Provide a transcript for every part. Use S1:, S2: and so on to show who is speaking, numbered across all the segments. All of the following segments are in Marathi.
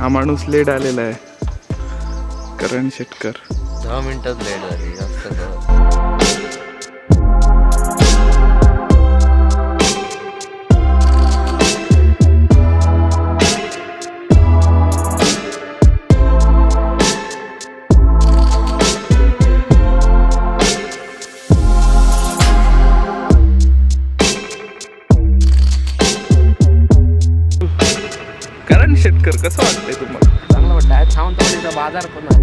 S1: हा माणूस लेट आलेला आहे, करण शेटकर.
S2: 10 मिनिटात लेट झाली जास्त.
S1: करण शेटकर कसं वाटतंय तुम्हाला?
S2: चांगलं वाटतं. आज सावंतवाडीचा बाजार पण आहे.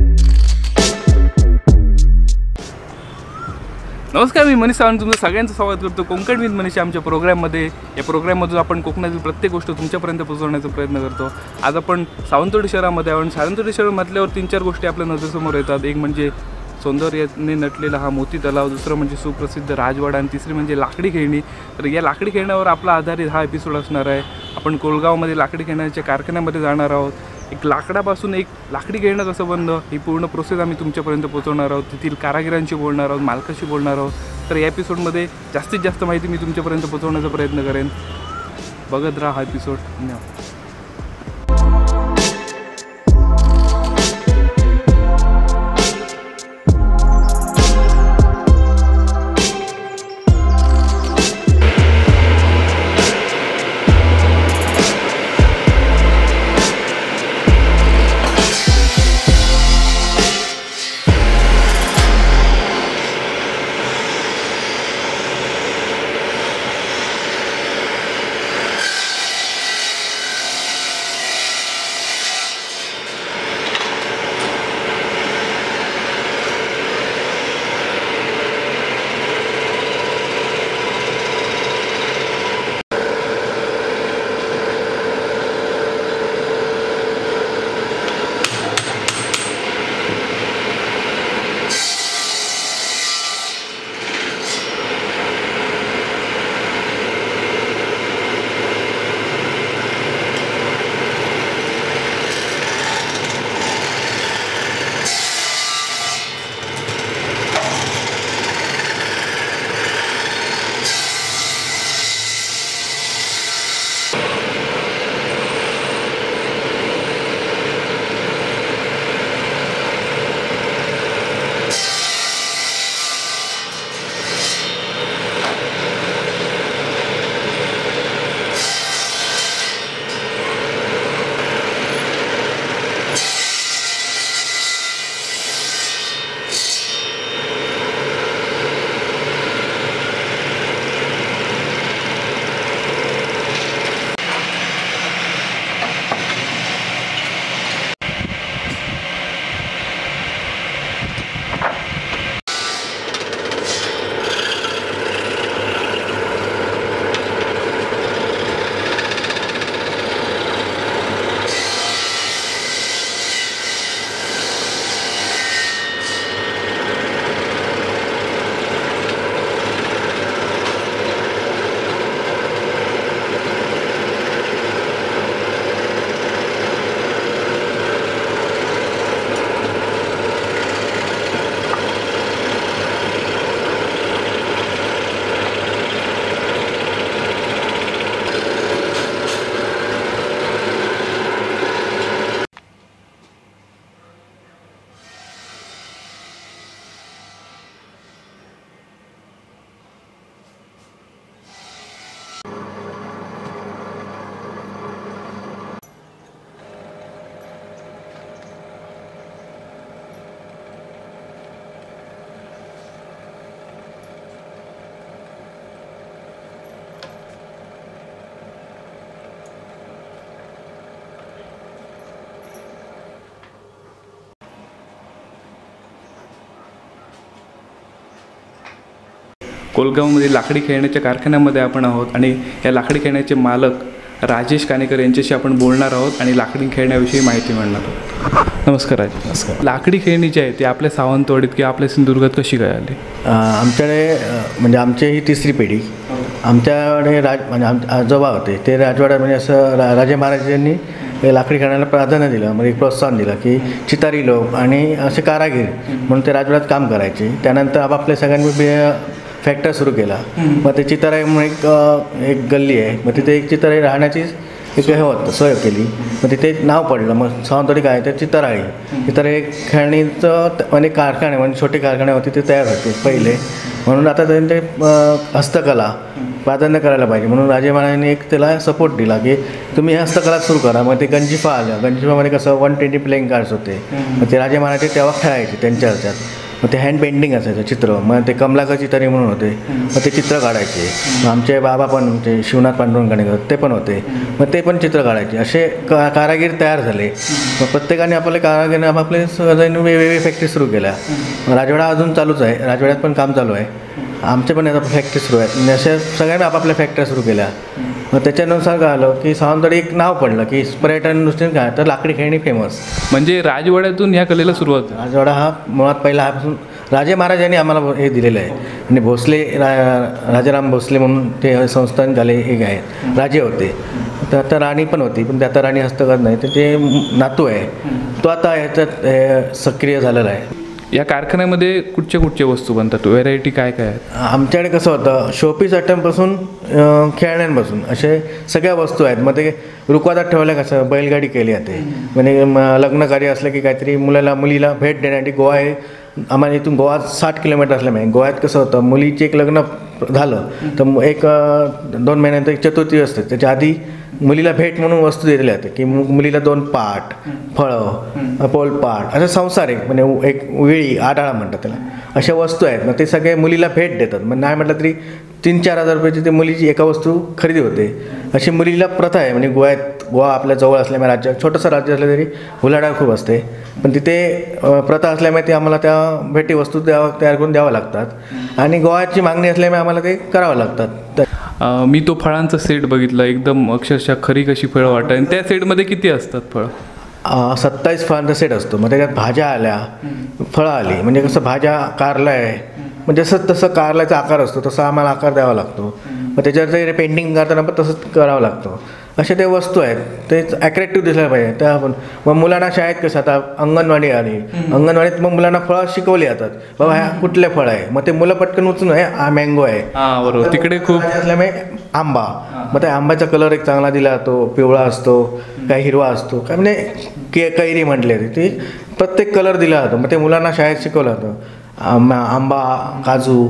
S1: नमस्कार, मी मनीष सावंत तुमचं सगळ्यांचं स्वागत करतो कोकण विथ मनीष आमच्या प्रोग्राममध्ये. या प्रोग्राममधून आपण कोकणातील प्रत्येक गोष्ट तुमच्यापर्यंत पोहोचवण्याचा प्रयत्न करतो. आज आपण सावंतवाडी शहरामध्ये आहोत. सावंतवाडी शहर म्हटल्यावर 3-4 गोष्टी आपल्या नजरेसमोर येतात. एक म्हणजे सौंदर्याने नटलेला हा मोती तलाव, दुसरं म्हणजे सुप्रसिद्ध राजवाडा आणि तिसरी म्हणजे लाकडी खेळणी. तर या लाकडी खेळण्यावर आपला आधारित हा एपिसोड असणार आहे. आपण कोलगावमध्ये लाकडी खेळण्याच्या कारखान्यामध्ये जाणार आहोत. एक लाकडापासून एक लाकडी खेळणं कसं बनलं ही पूर्ण प्रोसेस आम्ही तुमच्यापर्यंत पोहोचवणार आहोत. तेथील कारागिरांशी बोलणार आहोत, मालकाशी बोलणार आहोत. तर या एपिसोडमध्ये जास्तीत जास्त माहिती मी तुमच्यापर्यंत पोहोचवण्याचा प्रयत्न करेन. बघत राहा हा एपिसोड. धन्यवाद. कोलगावमध्ये लाकडी खेळण्याच्या कारखान्यामध्ये आपण आहोत आणि या लाकडी खेळण्याचे मालक राजेश कानेकर यांच्याशी आपण बोलणार आहोत आणि लाकडी खेळण्याविषयी माहिती मिळणार आहोत. नमस्कार राजेश.
S3: नमस्कार.
S1: लाकडी खेळणी जी आहे ती आपल्या सावंतवाडीत किंवा आपल्या सिंधुदुर्गात कशी काय आली?
S3: आमच्याकडे म्हणजे आमची ही तिसरी पिढी. आमच्याकडे म्हणजे आजोबा होते ते राजवाडा म्हणजे असं राजे महाराजांनी लाकडी खेळण्याला प्राधान्य दिलं, म्हणजे एक प्रोत्साहन दिलं की चितारी लोक आणि असे कारागीर म्हणून ते राजवाड्यात काम करायचे. त्यानंतर आपापल्या सगळ्यांनी फॅक्टरी सुरू केला. मग ते चिताराई म्हणून एक गल्ली आहे, मग तिथे एक चिताराई राहण्याची एक हे होतं सोय केली. मग तिथे नाव पडलं. मग सावंतवाडी काय तर चितराळी. चितराळी खेळणीचं म्हणजे कारखाने म्हणजे छोटे कारखाने होते ते तयार होते पहिले. म्हणून आता त्यांनी ते हस्तकला प्राधान्य करायला पाहिजे म्हणून राजे महाराजांनी एक त्याला सपोर्ट दिला की तुम्ही हस्तकला सुरू करा. मग ते गंजिफा आलं. गंजिफामध्ये कसं 120 प्लेइंग कार्ड्स होते. मग ते राजे महाराज तेव्हा खेळायचे त्यांच्या ह्याच्यात. मग ते हँड पेंटिंग असायचं चित्र. मग ते कमलाकर चितरी म्हणून होते. मग ते चित्र काढायचे. मग आमचे बाबा पण ते शिवनाथ पांडुरंग गणेकर ते पण होते. मग ते पण चित्र काढायचे. असे कारागीर तयार झाले. मग प्रत्येकाने आपले कारागीरने आपापले वेगवेगळी फॅक्टरी सुरू केल्या. राजवाडा अजून चालूच आहे. राजवाड्यात पण काम चालू आहे. आमचे पण आता फॅक्टरी सुरू आहेत. म्हणजे अशा सगळ्यांनी आपापल्या फॅक्टऱ्या सुरू केल्या. मग त्याच्यानुसार काय आलं की सावंतवाडी एक नाव पडलं की पर्यटन दृष्टीने काय तर लाकडी खेळणी फेमस.
S1: म्हणजे राजवाड्यातून ह्या कलेला सुरुवात झाली.
S3: राजवाडा हा मुळात पहिला हापासून राजे महाराजांनी आम्हाला हे दिलेलं आहे. आणि भोसले राजाराम भोसले म्हणून ते संस्थान झाले हे आहेत राजे होते. तर आता राणी पण होती पण ते आता राणी हस्तगत नाही. तर ते नातू आहे तो आता ह्याच्यात सक्रिय झालेला आहे.
S1: या कारखान्यामध्ये कुठच्या वस्तू बनतात व्हेरायटी काय काय आहेत?
S3: आमच्याकडे कसं होतं शोपीस आयटमपासून खेळण्यांपासून असे सगळ्या वस्तू आहेत. मग ते रुखवातात ठेवल्या कसं बैलगाडी केली जाते. म्हणजे लग्न कार्य असलं की काहीतरी मुलीला भेट देण्यासाठी गोवा हे आम्हाला इथून गोवा 60 किलोमीटर असल्यामुळे गोव्यात कसं होतं मुलीचे एक लग्न झालं तर एक 2 महिन्यानंतर एक चतुर्थी असते. त्याच्या आधी मुलीला भेट म्हणून वस्तू दिलेल्या आहेत की मुलीला 2 पाट फळं पोलपाट असं संसारिक म्हणजे एक वेळी आढाळा म्हणतात त्याला अशा वस्तू आहेत. मग ते सगळे मुलीला भेट देतात. मग नाही म्हटलं तरी 3-4 हजार रुपयाची ते मुलीची एका वस्तू खरेदी होते. अशी मुलीला प्रथा आहे. म्हणजे गोवा आपल्या जवळ असल्यामुळे राज्य छोटंसं राज्य असलं तरी हुलाढाळ खूप असते. पण तिथे प्रथा असल्यामुळे ते आम्हाला त्या भेटी वस्तू तयार करून द्याव्या लागतात. आणि गोव्याची मागणी असल्यामुळे आम्हाला ते करावं लागतात.
S1: मी तो फळांचा सेट बघितला एकदम अक्षरशः खरी कशी फळं वाटत. आणि त्या सेटमध्ये किती असतात फळं?
S3: 27 फळांचा सेट असतो. मग त्याच्यात भाज्या आल्या फळं आली. म्हणजे कसं भाज्या कारला आहे म्हणजे तसं कारल्याचा आकार असतो तसा आम्हाला आकार द्यावा लागतो. मग त्याच्यावर पेंटिंग करताना पण तसंच करावं लागतं. अशा त्या वस्तू आहेत ते ॲट्रॅक्टिव्ह दिसायला पाहिजे त्या आपण. मग मुलांना शाळेत कसं आता अंगणवाडी आली. अंगणवाडीत मग मुलांना फळं शिकवली जातात. बाबा ह्या कुठले फळ आहे. मग ते मुलं पटकन उचलून हा मँगो आहे.
S1: बरोबर. तिकडे खूप
S3: असल्यामुळे आंबा. मग त्या आंब्याचा कलर एक चांगला दिला जातो. पिवळा असतो काही हिरवा असतो काय म्हणजे कैरी म्हटले ते प्रत्येक कलर दिला जातो. मग ते मुलांना शाळेत शिकवलं जातं. आंबा काजू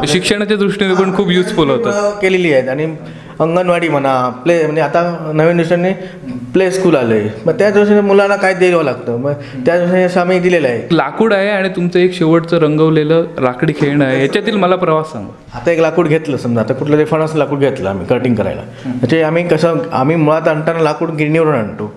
S1: शिक्षणाच्या दृष्टीने पण खूप युजफुल होतं
S3: केलेली आहेत. आणि अंगणवाडी म्हणा म्हणजे आता नवीन दृष्टीने प्ले स्कूल आलं आहे. मग त्या दृष्टीने मुलांना काय द्यावं लागतं. मग त्या दृष्टीने असं आम्ही दिलेलं आहे.
S1: लाकूड आहे आणि तुमचं एक शेवटचं रंगवलेलं लाकडी खेळणं आहे. याच्यातील मला प्रवास सांगा.
S3: आता एक लाकूड घेतलं समजा आता कुठलं ते फणस लाकूड घेतलं आम्ही कटिंग करायला. म्हणजे आम्ही मुळात आणताना लाकूड गिरणीवरून आणतो.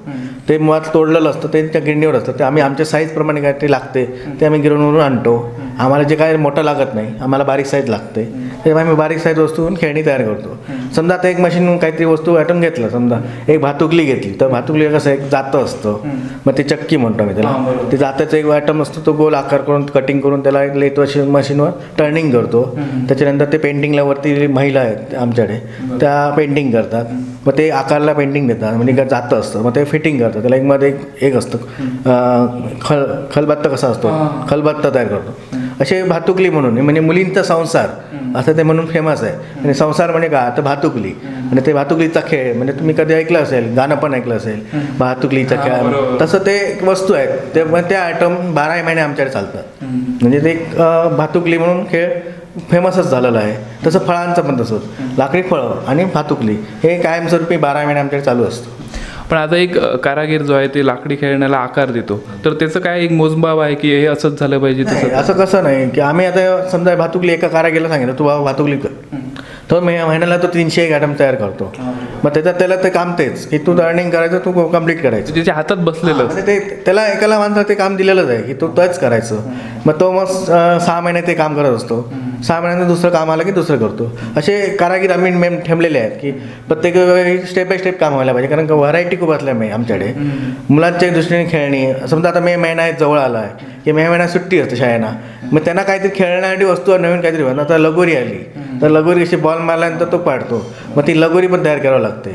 S3: ते मुळात तोडलेलं असतं ते त्या गिरणीवर असतं. ते आम्ही आमच्या साईजप्रमाणे काय ते लागते ते आम्ही गिरणीवरून आणतो. आम्हाला जे काय मोठं लागत नाही आम्हाला बारीक साईज लागते. तेव्हा आम्ही बारीक साईज वस्तू खेळणी तयार करतो. समजा आता एक मशीन काहीतरी वस्तू आयटम घेतलं समजा एक भातुकली घेतली तर भातुकली कसं एक जातं असतं. मग ते चक्की म्हणतो मी त्याला. ते जात्याचा एक आयटम असतो तो गोल आकार करून कटिंग करून त्याला एक लेत मशीनवर टर्निंग करतो. त्याच्यानंतर ते पेंटिंगला वरती महिला आहेत आमच्याकडे त्या पेंटिंग करतात. मग ते आकारला पेंटिंग देतात म्हणजे जातं असतं. मग ते फिटिंग करतात त्याला एक मध्ये एक असतं खलबत्ता कसा असतो खलबत्ता तयार करतो. असे भातुकली म्हणून म्हणजे मुलींचा संसार असं ते म्हणून फेमस आहे. आणि संसार म्हणजे काय तर भातुकली. आणि ते भातुकलीचा खेळ म्हणजे तुम्ही कधी ऐकलं असेल गाणं पण ऐकलं असेल भातुकलीचा खेळ तसं ते वस्तू आहेत. ते आयटम 12 महिने आमच्याकडे चालतात. म्हणजे ते एक भातुकली म्हणून खेळ फेमसच झालेलं आहे. तसं फळांचं पण तसंच लाकडी फळं आणि भातुकली हे कायमस्वरूपी 12 महिने आमच्याकडे चालू असतं.
S1: पण आता एक कारागीर जो आहे ते लाकडी खेळण्याला आकार देतो तर त्याचं काय एक मोजमाप आहे की हे असंच झालं पाहिजे तसं?
S3: असं कसं नाही की आम्ही आता समजा भातुकली एका कारागीरला सांगितलं तू बाबा भातुकली कर तो महिन्याला तो 301 आयटम तयार करतो. मग त्याला ते काम तेच की तू अर्निंग करायचं तू कम्प्लीट करायचं.
S1: त्याच्या हातात बसलेलं
S3: म्हणजे ते त्याला एकाला माणसाला ते काम दिलेलंच आहे की तो तोच करायचं. मग तो मग 6 महिने ते काम करत असतो. 6 महिन्यानंतर दुसरं काम आलं की दुसरं करतो. असे कारागीर आम्ही ठेवलेले आहेत की प्रत्येक स्टेप बाय स्टेप काम व्हायला पाहिजे. कारण व्हरायटी खूप असल्यामुळे आमच्याकडे मुलांच्या दृष्टीने खेळणी समजा आता मे महिना जवळ आला आहे की मे महिन्यात सुट्टी असते शाळेना. मग त्यांना काहीतरी खेळण्यासाठी वस्तू नवीन काहीतरी होतं. आता लगोरी आली तर लगोरी कशी बॉल मारल्यानंतर तो पाडतो. मग ती लगोरी पण तयार करावं लागते.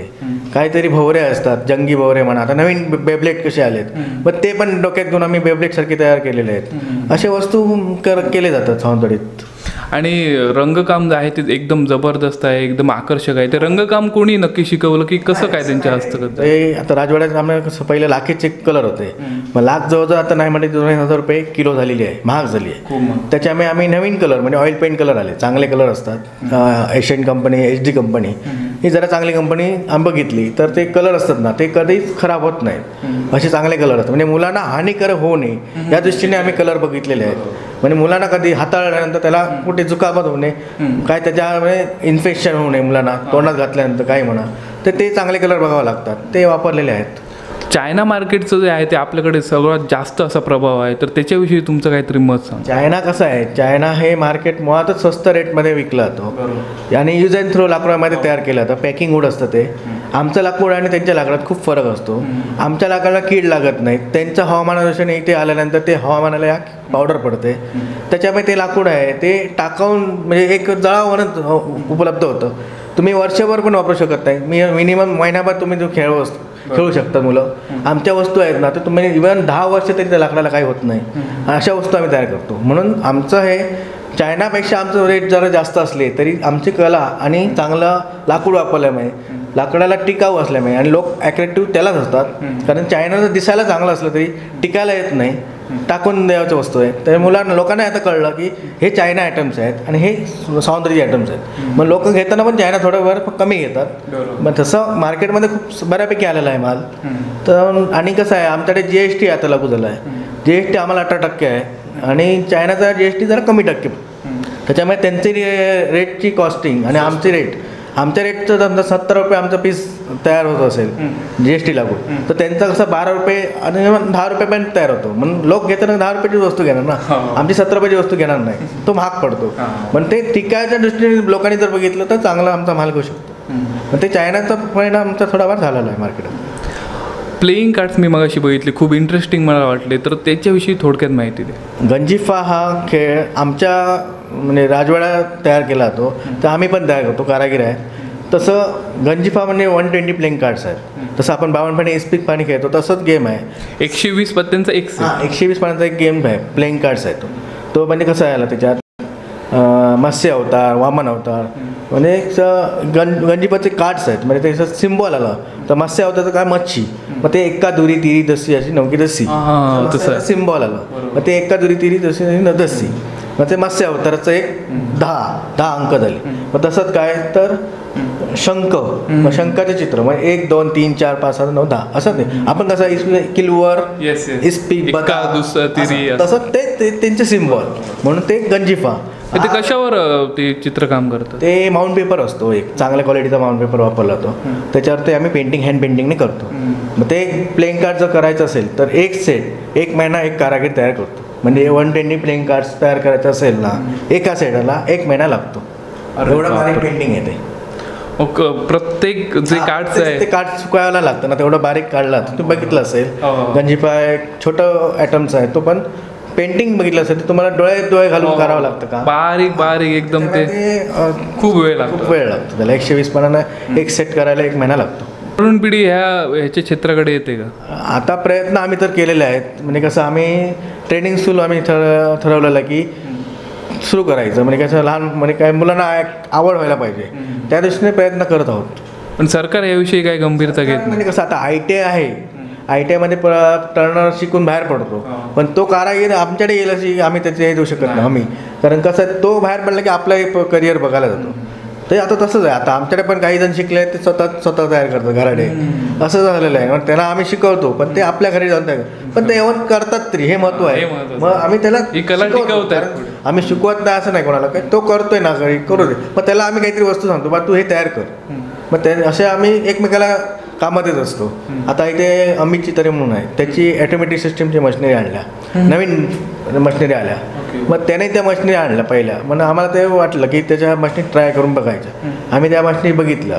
S3: काहीतरी भोवरे असतात जंगी भोवरे म्हणा. आता नवीन बेब्लेट कसे आलेत मग ते पण डोक्यात घेऊन आम्ही बेब्लेटसारखे तयार केलेले आहेत. अशा वस्तू केले जातात सावंतवाडीत.
S1: आणि रंगकाम जे आहे ते एकदम जबरदस्त आहे, एकदम आकर्षक आहे. ते रंगकाम कोणी नक्की शिकवलं की कसं काय त्यांच्या हस्तगत?
S3: ते आता राजवाड्यात आम्हाला कसं पहिलं लाखेचे कलर होते, मग लाख जवळजवळ आता नाही म्हणजे 2,000 रुपये किलो झालेली आहे, महाग झाली आहे. त्याच्यामुळे आम्ही नवीन कलर म्हणजे ऑइल पेंट कलर आले, चांगले कलर असतात. एशियन कंपनी, HD कंपनी ही जरा चांगली कंपनी आम्ही बघितली तर ते कलर असतात ना ते कधीच खराब होत नाहीत, असे चांगले कलर असतात. म्हणजे मुलांना हानिकारक होऊ नये या दृष्टीने आम्ही कलर बघितलेले आहेत. म्हणजे मुलांना कधी हाताळल्यानंतर त्याला कुठे जुकापत होऊ नये, काय त्याच्यामुळे इन्फेक्शन होऊ नये मुलांना तोंडात घातल्यानंतर काय म्हणा, तर ते चांगले कलर बघावं लागतात, ते वापरलेले आहेत.
S1: चायना मार्केटचं जे आहे ते आपल्याकडे सर्वात जास्त असा प्रभाव आहे, तर त्याच्याविषयी तुमचं काहीतरी मत सांग.
S3: चायना कसं आहे, चायना हे मार्केट मुळातच स्वस्त रेटमध्ये विकला जातो आणि यूज अँड थ्रो लाकडामध्ये तयार केलं जातं. पॅकिंग वूड असतं ते. आमचं लाकूड आणि त्यांच्या लाकडात खूप फरक असतो. आमच्या लाकडाला कीड लागत नाही, त्यांचं हवामानानुसार इथे आल्यानंतर ते हवामानाला या पावडर पडते, त्याच्यामुळे ते लाकूड आहे ते टाकावून म्हणजे एक जळावूनच उपलब्ध होतं. तुम्ही वर्षभर पण वापरू शकत नाही, मिनिमम महिनाभर तुम्ही जो खेळू शकता मुलं. आमच्या वस्तू आहेत ना तर तुम्ही इव्हन 10 वर्ष तरी त्या लाकडाला काही होत नाही, अशा वस्तू आम्ही तयार करतो. म्हणून आमचं हे चायनापेक्षा आमचं रेट जरा जास्त असले तरी आमची कला आणि चांगलं लाकूड वापरल्यामुळे, लाकडाला टिकाऊ असल्यामुळे आणि लोक ॲट्रॅक्टिव्ह त्यालाच असतात. कारण चायनाचं दिसायला चांगलं असलं तरी टिकायला येत नाही, टाकून द्यायच्या वस्तू आहे. तर लोकांना आता कळलं की हे चायना आयटम्स आहेत आणि हे सौंदर्य आयटम्स आहेत. मग लोक घेताना पण चायना थोडं कमी घेतात. मग तसं मार्केटमध्ये खूप बऱ्यापैकी आलेला आहे माल. तर आणि कसं आहे आमच्याकडे GST आता लागू झाला आहे. GST आम्हाला 18% आहे आणि चायनाचा GST जरा कमी टक्के. त्याच्यामुळे त्यांची रेटची कॉस्टिंग आणि आमची रेट, आमच्या रेटचं समजा 70 रुपये आमचा पीस तयार होत असेल GST लागू, तर त्यांचं कसं 12 रुपये आणि 10 रुपये पण तयार होतो. म्हणून लोक घेताना 10 रुपयाची वस्तू घेणार ना, आमची 70 रुपयाची वस्तू घेणार नाही, तो महाग पडतो. पण ते टिकायच्या दृष्टीने लोकांनी जर बघितलं तर चांगला आमचा माल घेऊ शकतो. पण ते चायनाचा परिणाम आमचा थोडाफार झालेला आहे मार्केटमध्ये.
S1: प्लेईंग कार्ड्स मी मगाशी बघितले, खूप इंटरेस्टिंग मला वाटले, तर त्याच्याविषयी थोडक्यात माहिती दे.
S3: गंजिफा हा खेळ आमच्या म्हणजे राजवाड्यात तयार केला जातो, तर आम्ही पण तयार करतो, कारागीर आहे. तसं गंजिफा म्हणजे 120 प्लेइंग कार्ड्स आहेत. तसं आपण 52 पाणी इस्पिक पाणी खेळतो तसंच गेम आहे.
S1: 120 पत्त्यांचा एक set.
S3: 120 पाण्याचा एक गेम आहे, प्लेइंग कार्ड्स आहे तो म्हणजे कसं आहे त्याच्यात मत्स्य अवतार, वामन अवतार म्हणजे गंजिफाचे कार्ड्स आहेत. म्हणजे त्याचं सिम्बॉल आलं तर मत्स्य अवतारचं काय मच्छी, मग ते एक्का दुरी तिरी दसी अशी 9 की दसी तसं सिम्बॉल आलं. मग ते एक्का दुरी तिरी दसी दसी, मग ते मत्स्य अवताराचं एक 10 अंक झाले. मग तसंच काय तर शंख, मग शंखाचे चित्र मग 1 2 3 4 5 6 9 10 असं नाही. आपण कसं किलवर इस्पिक तसं ते त्यांचे सिम्बॉल म्हणून ते गंजिफा.
S1: ते कशावर ते चित्रकाम करतं?
S3: ते माउंट पेपर असतो, एक चांगल्या क्वालिटीचा माउंट पेपर वापरला जातो, त्याच्यावर ते आम्ही पेंटिंग हँड पेंटिंगने करतो. मग ते प्लेइंग कार्ड जर करायचं असेल तर एक सेट 1 महिना एक कारागीर तयार करतो. म्हणजे 120 प्लेइंग कार्ड्स तयार करायचं असेल ना एका सेटाला 1 महिना लागतो. एवढं बारीक पेंटिंग येते.
S1: प्रत्येक जे कार्ड्स आहे
S3: ते कार्ड सुकायला लागतं ना, तेवढं बारीक काढला तुम्ही बघितलं असेल. गंजिफा एक छोटं आयटम्स आहे, तो पण पेंटिंग बघितलं असेल तुम्हाला डोळे घालून करावं लागतं का,
S1: बारीक बारीक एकदम. ते खूप वेळ लागतो
S3: त्याला. 120 पानानं एक सेट करायला 1 महिना लागतो.
S1: तरुण पिढी ह्याच्या क्षेत्राकडे येते का?
S3: आता प्रयत्न आम्ही तर केलेले आहेत. म्हणजे कसं आम्ही ट्रेनिंग स्कूल आम्ही ठरवलेलं की सुरू करायचं. म्हणजे कसं लहान म्हणजे काय मुलांना आवड व्हायला पाहिजे, त्या दृष्टीने प्रयत्न करत आहोत.
S1: पण सरकार याविषयी काय गंभीरता घेत नाही.
S3: म्हणजे कसं आता ITI आहे, ITI टर्नर शिकून बाहेर पडतो, पण तो कारागीर आमच्याकडे येईल अशी आम्ही त्याचे हे देऊ शकत नाही आम्ही. कारण कसं तो बाहेर पडला की आपलं करिअर बघायला जातो. ते आता तसंच आहे. आता आमच्याकडे पण काही जण शिकले ते स्वतः तयार करतात घराडे, असं झालेलं आहे. मग त्यांना आम्ही शिकवतो पण ते आपल्या घरी जाऊन तयार, पण ते येऊन करतात तरी हे महत्त्व आहे. मग आम्ही त्याला आम्ही शिकवत नाही असं नाही कोणाला, काय तो करतोय ना घरी करू दे, मग त्याला आम्ही काहीतरी वस्तू सांगतो बा तू हे तयार कर. मग ते असे आम्ही एकमेकाला कामात येत असतो. आता इथे अमित चितरे म्हणून आहे, त्याची ॲटोमॅटिक सिस्टीमची मशिनरी आणल्या, नवीन मशिनरी आल्या. मग त्याने त्या मशिनरी आणल्या पहिल्या. मग आम्हाला ते वाटलं की त्याच्या मशिनरी ट्राय करून बघायच्या. आम्ही त्या मशिनरी बघितलं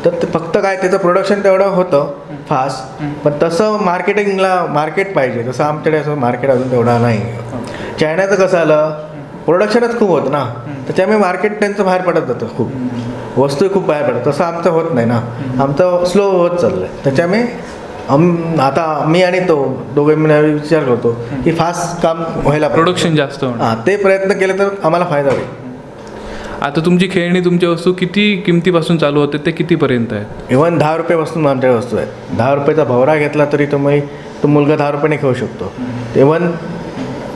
S3: तर ते फक्त काय त्याचं प्रोडक्शन तेवढं होतं फास्ट, पण तसं मार्केटिंगला मार्केट पाहिजे तसं आमच्याकडे असं मार्केट अजून तेवढा नाही. चायनाचं कसं आलं प्रोडक्शनच खूप होतं ना, त्याच्यामुळे मार्केट त्यांचं बाहेर पडत जातं, खूप वस्तू खूप बाहेर पडतात. तसं आमचं होत नाही ना, आमचं स्लो होत चाललं आहे. त्याच्यामुळे आता मी आणि तो दोघे विचार करतो की फास्ट काम व्हायला
S1: प्रोडक्शन जास्त.
S3: हां, ते प्रयत्न केले तर आम्हाला फायदा होईल.
S1: आता तुमची खेळणी तुमच्या वस्तू किती किमतीपासून चालू होते ते कितीपर्यंत आहेत?
S3: इव्हन 10 रुपयापासून आमच्या वस्तू आहेत. 10 रुपयाचा भवरा घेतला तरी तो मुलगा 10 रुपयाने खेळू शकतो. इव्हन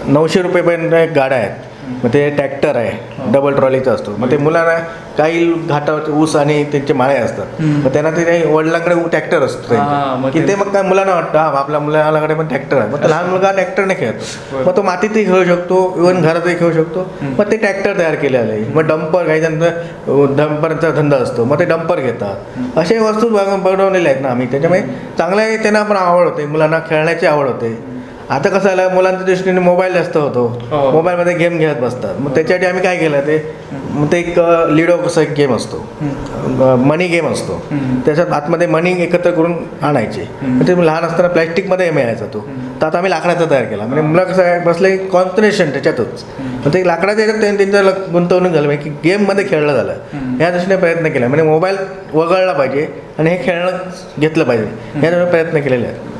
S3: 900 रुपयेपर्यंत एक गाड्या आहेत. मग ते ट्रॅक्टर आहे, डबल ट्रॉलीचा असतो. मग ते मुलांना काही घाटावरती ऊस आणि त्यांचे माळे असतात. मग त्यांना ते वडिलांकडे ट्रॅक्टर असतो की ते मग काय मुलांना वाटतं आपल्या मुलाकडे पण ट्रॅक्टर आहे. मग तो लहान मुलगा ट्रॅक्टरने खेळतो. मग तो मातीतही खेळू शकतो, इव्हन घरातही खेळू शकतो. मग ते ट्रॅक्टर तयार केलेलं आहे. मग डंपर, काही जणांचा डंपरचा धंदा असतो, मग ते डंपर घेतात. असे वस्तू बनवलेले आहेत ना आम्ही. त्याच्यामुळे चांगल्या त्यांना पण आवड होते, मुलांना खेळण्याची आवड होते. आता कसं आलं, मुलांच्या दृष्टीने मोबाईल जास्त होतो, मोबाईलमध्ये गेम खेळत बसतात. मग त्याच्यासाठी आम्ही काय केलं मग ते एक लिडो कसा एक गेम असतो, मनी गेम असतो. त्याच्यात आतमध्ये मनी एकत्र करून आणायचे. मग ते लहान असताना प्लॅस्टिकमध्ये मिळायचा तो. तर आता आम्ही लाकडाचा तयार केला. म्हणजे मुलं कसं आहे बसले कॉन्सन्ट्रेशन त्याच्यातच. मग ते लाकडाच्या याच्यात त्यांचं गुंतवणूक झालं, म्हणजे की गेममध्ये खेळलं झालं. या दृष्टीने प्रयत्न केला. म्हणजे मोबाईल वगळला पाहिजे आणि हे खेळणं घेतलं पाहिजे, या दृष्टीने प्रयत्न केलेले आहेत.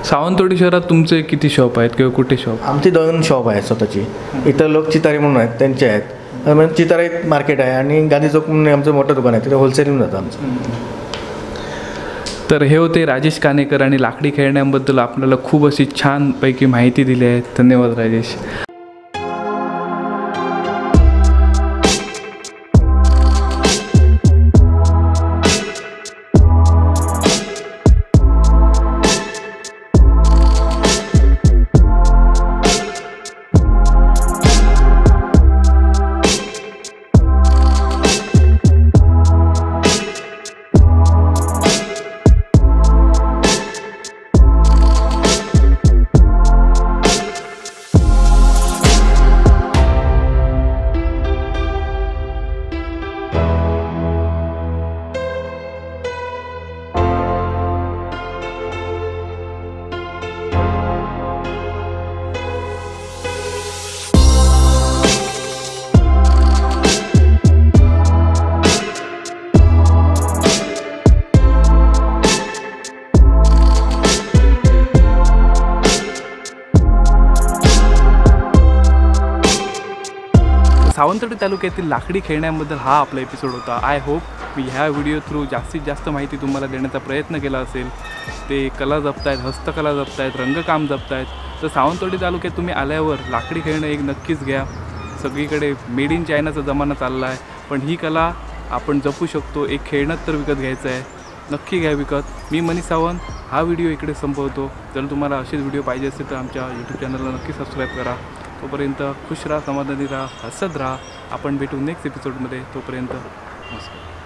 S1: सावंतवाडी शहरात तुमचे किती शॉप आहेत किंवा कुठे शॉप?
S3: आमची 2 शॉप आहेत स्वतःची. इतर लोक चितारी म्हणून आहेत, त्यांचे आहेत. म्हणजे चितारी मार्केट आहे आणि गांधी चौक म्हणून आमचं मोठं दुकान आहे, तिथे होलसेलिंग जातं आमचं.
S1: तर हे होते राजेश कानेकर आणि लाकडी खेळण्यांबद्दल आपल्याला खूप अशी छानपैकी माहिती दिली आहे. धन्यवाद राजेश. सावंतवाडी तालुक्यातील लाकडी खेळण्यांबद्दल हा आपला एपिसोड होता. आय होप मी ह्या व्हिडिओ थ्रू जास्तीत जास्त माहिती तुम्हाला देण्याचा प्रयत्न केला असेल. ते कला जपतायत, हस्तकला जपतायत, रंगकाम जपतायत. तर सावंतवाडी तालुक्यात तुम्ही आल्यावर लाकडी खेळणं एक नक्कीच घ्या. सगळीकडे मेड इन चायनाचा जमाना चालला आहे, पण ही कला आपण जपू शकतो. एक खेळणंच तर विकत घ्यायचं आहे, नक्की घ्या विकत. मी मनीष सावंत हा व्हिडिओ इकडे संपवतो. जर तुम्हाला असेच व्हिडिओ पाहिजे असेल तर आमच्या यूट्यूब चॅनलला नक्की सबस्क्राईब करा. तोपर्यंत खुश राहा, समाधानी राहा, हसत राहा. आपण भेटू नेक्स्ट एपिसोडमध्ये. तोपर्यंत नमस्कार.